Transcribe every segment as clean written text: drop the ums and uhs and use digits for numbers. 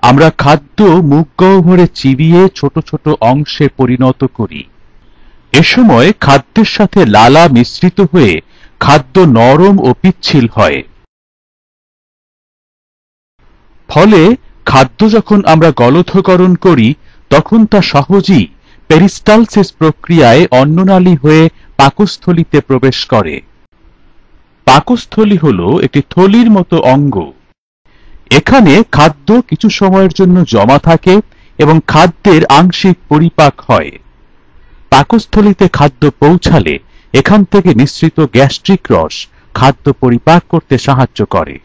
আমরা খাদ্য মুখ গহ্বরে চিবিয়ে ছোট ছোট অংশে পরিণত করি। এ সময় খাদ্যের সাথে লালা মিশ্রিত হয়ে খাদ্য নরম ও পিচ্ছিল হয়। ফলে খাদ্য যখন আমরা গলথকরণ করি তখন তা সহজেই পেরিস্টালসিস প্রক্রিয়ায় অন্ননালী হয়ে পাকস্থলীতে প্রবেশ করে। পাকস্থলী হল একটি থলির মতো অঙ্গ। এখানে খাদ্য কিছু সময়ের জন্য জমা থাকে এবং খাদ্যের আংশিক পরিপাক হয়। পাকস্থলীতে খাদ্য পৌঁছালে এখান থেকে নিঃসৃত গ্যাস্ট্রিক রস খাদ্য পরিপাক করতে সাহায্য করে।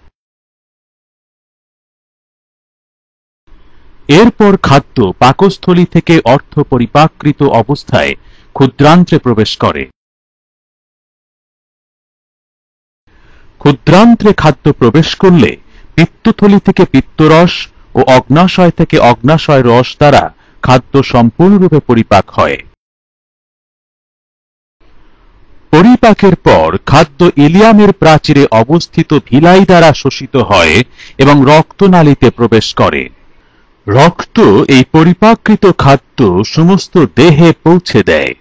এরপর খাদ্য পাকস্থলী থেকে অর্ধ পরিপাকৃত অবস্থায় ক্ষুদ্রান্ত্রে প্রবেশ করে। ক্ষুদ্রান্ত্রে খাদ্য প্রবেশ করলে পিত্তথলি থেকে পিত্তরস ও অগ্নাশয় থেকে অগ্নাশয় রস দ্বারা খাদ্য সম্পূর্ণরূপে পরিপাক হয়। পরিপাকের পর খাদ্য ইলিয়ামের প্রাচীরে অবস্থিত ভিলাই দ্বারা শোষিত হয় এবং রক্তনালীতে প্রবেশ করে। রক্ত এই পরিপাকৃত খাদ্য সমস্ত দেহে পৌঁছে দেয়।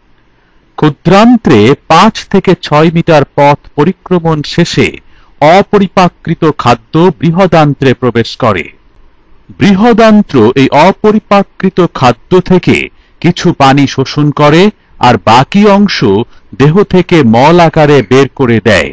ক্ষুদ্রান্ত্রে 5 থেকে 6 মিটার পথ পরিক্রমণ শেষে অপরিপাকৃত খাদ্য বৃহদান্ত্রে প্রবেশ করে। বৃহদান্ত্র এই অপরিপাকৃত খাদ্য থেকে কিছু পানি শোষণ করে আর বাকি অংশ দেহ থেকে মল আকারে বের করে দেয়।